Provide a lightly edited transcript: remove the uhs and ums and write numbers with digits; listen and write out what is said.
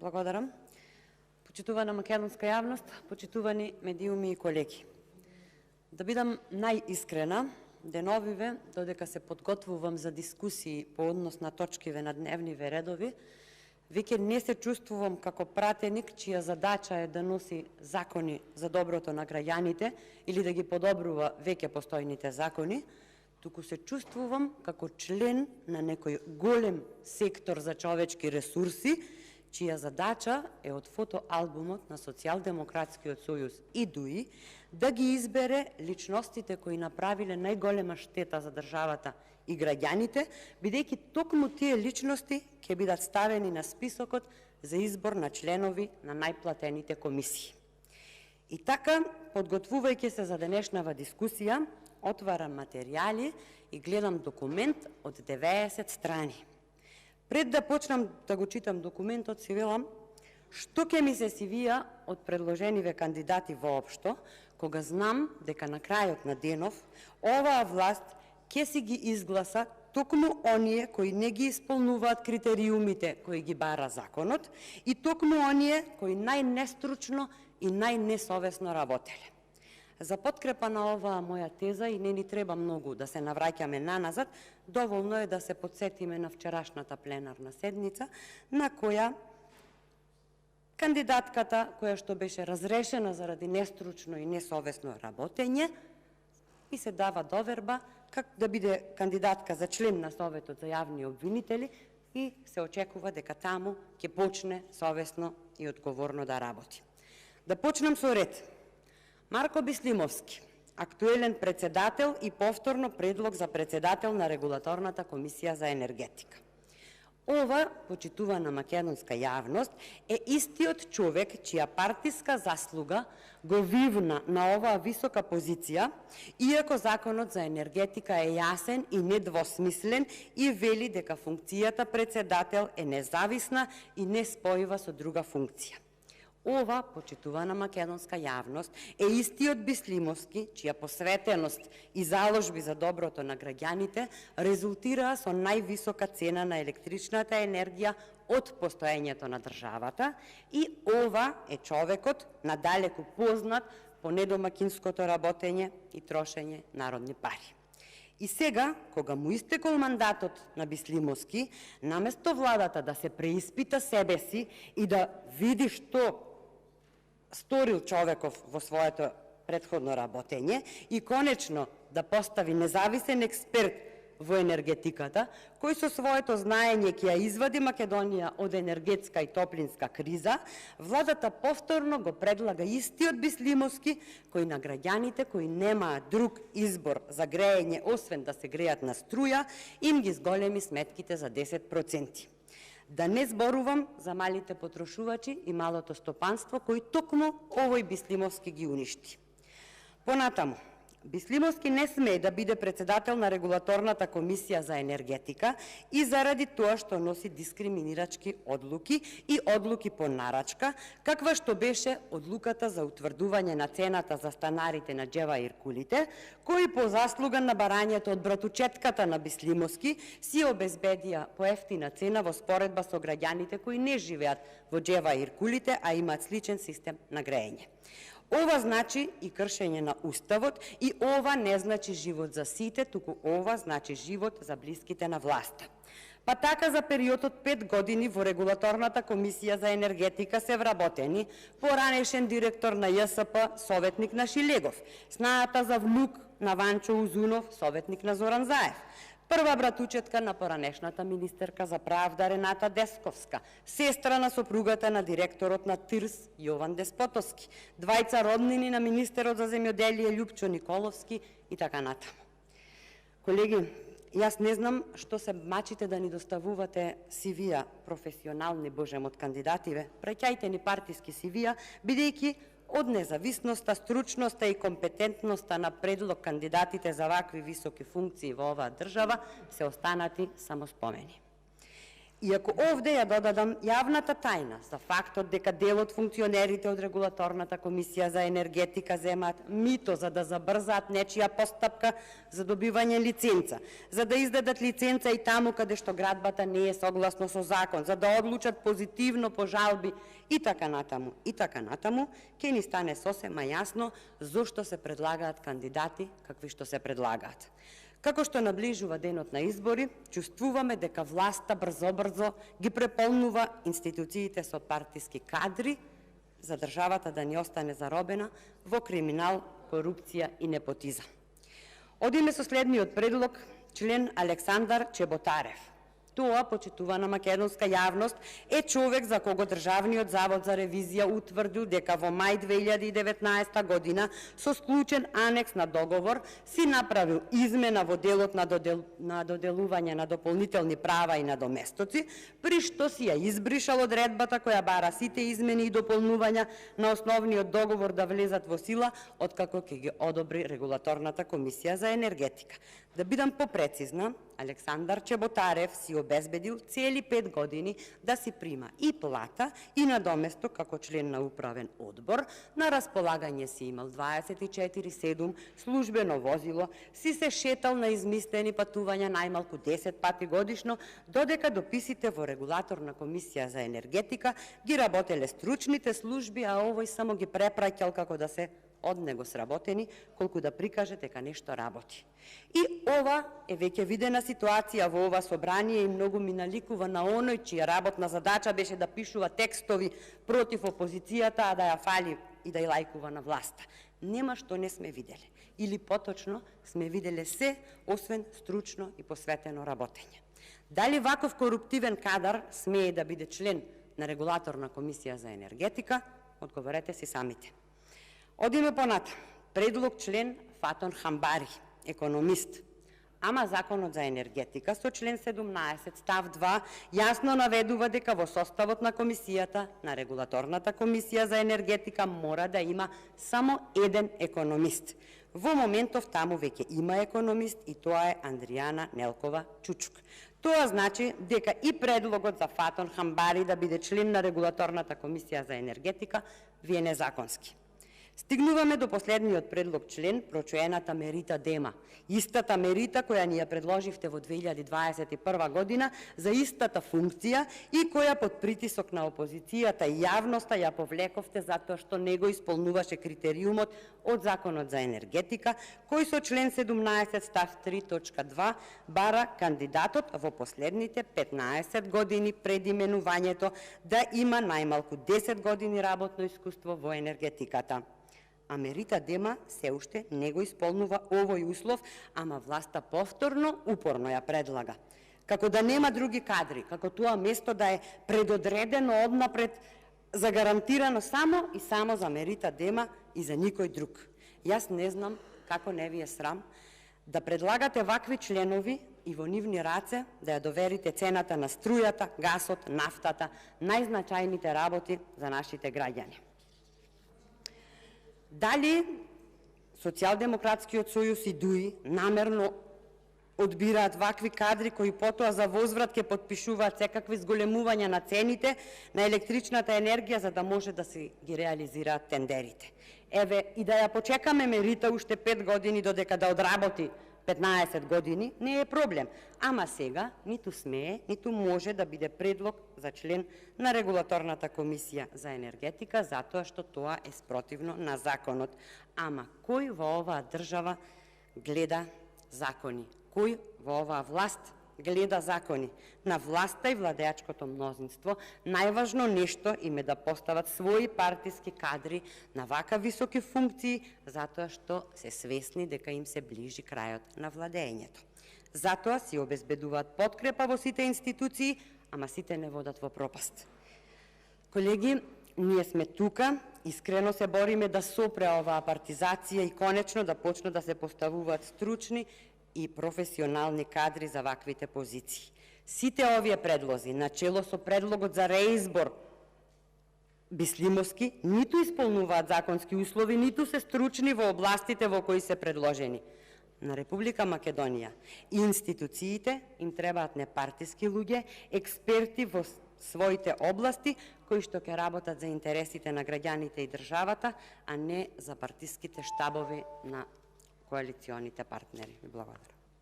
Благодарам. Почитувана македонска јавност, почитувани медиуми и колеги. Да бидам најискрена, деновиве, додека се подготвувам за дискусии по однос на точкиве на дневниве редови, веќе не се чувствувам како пратеник чија задача е да носи закони за доброто на граѓаните или да ги подобрува веќе постојните закони, туку се чувствувам како член на некој голем сектор за човечки ресурси, чија задача е од фотоалбумот на Социјалдемократскиот сојуз и ДУИ да ги избере личностите кои направиле најголема штета за државата и граѓаните, бидејќи токму тие личности ќе бидат ставени на списокот за избор на членови на најплатените комисии. И така, подготвувајќи се за денешнава дискусија, отварам материјали и гледам документ од 90 страни. Пред да почнам да го читам документот, си велам што ќе ми се сивија од предложениве кандидати воопшто, кога знам дека на крајот на денов оваа власт ќе си ги изгласа токму оние кои не ги исполнуваат критериумите кои ги бара законот и токму оние кои најнестручно и најнесовесно работеле. За подкрепа на оваа моја теза и не ни треба многу да се навраќаме наназад, доволно е да се подсетиме на вчерашната пленарна седница, на која кандидатката, која што беше разрешена заради нестручно и несовесно работење, и се дава доверба как да биде кандидатка за член на Советот за јавни обвинители и се очекува дека таму ќе почне совесно и одговорно да работи. Да почнам со ред. Марко Бислимовски, актуелен председател и повторно предлог за председател на Регулаторната комисија за енергетика. Ова, почитувана македонска јавност, е истиот човек чија партиска заслуга го вивна на оваа висока позиција, иако законот за енергетика е јасен и недвосмислен и вели дека функцијата председател е независна и не спојува со друга функција. Ова, почитувана македонска јавност, е истиот Бислимовски, чија посветеност и заложби за доброто на граѓаните резултираа со највисока цена на електричната енергија од постоењето на државата и ова е човекот надалеку познат по недомакинското работење и трошење народни пари. И сега, кога му истекол мандатот на Бислимовски, наместо владата да се преиспита себе си и да види што сторил човеков во своето претходно работење и конечно да постави независен експерт во енергетиката, кој со своето знаење ќе ја извади Македонија од енергетска и топлинска криза, владата повторно го предлага истиот Бислимовски, кој на граѓаните кои немаат друг избор за греење освен да се греат на струја, им ги зголеми сметките за 10%. Да не зборувам за малите потрошувачи и малото стопанство, кои токму овој Бислимовски ги уништи. Понатаму, Бислимовски не смее да биде председател на Регулаторната комисија за енергетика и заради тоа што носи дискриминирачки одлуки и одлуки по нарачка, каква што беше одлуката за утврдување на цената за станарите на Џеваир кулите, кои по заслуга на барањето од братучетката на Бислимовски си обезбедија поевтина цена во споредба со граѓаните кои не живеат во Џеваир кулите, а имаат сличен систем на греење. Ова значи и кршење на Уставот и ова не значи живот за сите, туку ова значи живот за блиските на власта. Па така за период од 5 години во Регулаторната комисија за енергетика се вработени поранешен директор на ЈСП, советник на Шилегов, снаата за внук на Ванчо Узунов, советник на Зоран Заев, прва братучетка на поранешната министерка за правда Рената Десковска, сестра на сопругата на директорот на ТИРС Јован Деспотовски, двајца роднини на министерот за земјоделие Љупчо Николовски и така натаму. Колеги, јас не знам што се мачите да ни доставувате CV-а професионални, божем, од кандидативе. Праќајте ни партиски CV-а, бидејќи од независноста, стручноста и компетентноста на предлог кандидатите за вакви високи функции во оваа држава се останати само спомени. Иако овде ја додадам јавната тајна за фактот дека дел од функционерите од Регулаторната комисија за енергетика земаат мито за да забрзаат нечија постапка за добивање лиценца, за да издадат лиценца и таму каде што градбата не е согласно со закон, за да одлучат позитивно по жалби и така натаму, ќе ни стане сосема јасно зошто се предлагаат кандидати какви што се предлагаат. Како што наближува денот на избори, чувствуваме дека власта брзо ги преполнува институциите со партиски кадри за државата да ни остане заробена во криминал, корупција и непотизам. Одиме со следниот предлог, член Александар Чеботарев. Тоа, почитувана македонска јавност, е човек за кого Државниот завод за ревизија утврдил дека во мај 2019 година со склучен анекс на договор си направил измена во делот на доделување на дополнителни права и надоместоци, при што си ја избришал одредбата која бара сите измени и дополнувања на основниот договор да влезат во сила откако ќе ги одобри Регулаторната комисија за енергетика. Да бидам попрецизна, Александар Чеботарев си обезбедил цели 5 години да си прима и плата и надоместок како член на управен одбор, на располагање си имал 24/7 службено возило, си се шетал на измислени патувања најмалку 10 пати годишно, додека дописите во Регулаторна комисија за енергетика ги работеле стручните служби, а овој само ги препраќал како да се од него сработени, колку да прикаже дека нешто работи. И ова е веќе видена ситуација во ова собрание и многу ми наликува на оној чија работна задача беше да пишува текстови против опозицијата, а да ја фали и да ја лајкува на власта. Нема што не сме виделе. Или поточно сме виделе се, освен стручно и посветено работење. Дали ваков коруптивен кадар смее да биде член на Регулаторна комисија за енергетика? Одговорете си самите. Одиме понатам. Предлог член Фатон Хамбари, економист. Ама Законот за енергетика со член 17 став 2 јасно наведува дека во составот на комисијата, на Регулаторната комисија за енергетика, мора да има само еден економист. Во моментов таму веќе има економист и тоа е Андријана Нелкова Чучук. Тоа значи дека и предлогот за Фатон Хамбари да биде член на Регулаторната комисија за енергетика ви е незаконски. Стигнуваме до последниот предлог член, прочуената Мерита Дема. Истата Мерита која ни ја предложивте во 2021 година за истата функција и која под притисок на опозицијата и јавноста ја повлековте затоа што не го исполнуваше критериумот од Законот за енергетика, кој со член 17 став 3.2 бара кандидатот во последните 15 години пред именувањето да има најмалку 10 години работно искуство во енергетиката. А Мерита Дема се уште не го исполнува овој услов, ама власта повторно, упорно ја предлага. Како да нема други кадри, како тоа место да е предодредено однапред, загарантирано само и само за Мерита Дема и за никој друг. Јас не знам како не ви е срам да предлагате вакви членови и во нивни раце да ја доверите цената на струјата, гасот, нафтата, најзначајните работи за нашите граѓани. Дали Социјалдемократскиот сојуз и ДУИ намерно одбираат вакви кадри кои потоа за возврат ќе потпишуваат секакви зголемувања на цените на електричната енергија за да може да се ги реализираат тендерите? Еве, и да ја почекаме Мерита уште 5 години додека да одработи 15 години, не е проблем. Ама сега ниту смее, ниту може да биде предлог за член на Регулаторната комисија за енергетика, затоа што тоа е спротивно на законот. Ама кој во оваа држава гледа закони? Кој во оваа власт гледа закони? На власта и владеачкото мнозинство најважно нешто им е да постават своји партиски кадри на вака високи функции, затоа што се свесни дека им се ближи крајот на владењето. Затоа си обезбедуваат подкрепа во сите институции, ама сите не водат во пропаст. Колеги, ние сме тука, искрено се бориме да сопре оваа партизација и конечно да почне да се поставуваат стручни и професионални кадри за ваквите позиции. Сите овие предлози, начело со предлогот за реизбор Бислимовски, ниту исполнуваат законски услови, ниту се стручни во областите во кои се предложени. на Република Македонија и институциите им требаат непартиски луѓе, експерти во своите области, кои што ќе работат за интересите на граѓаните и државата, а не за партиските штабови на коалиционите партнери. Ви благодарам.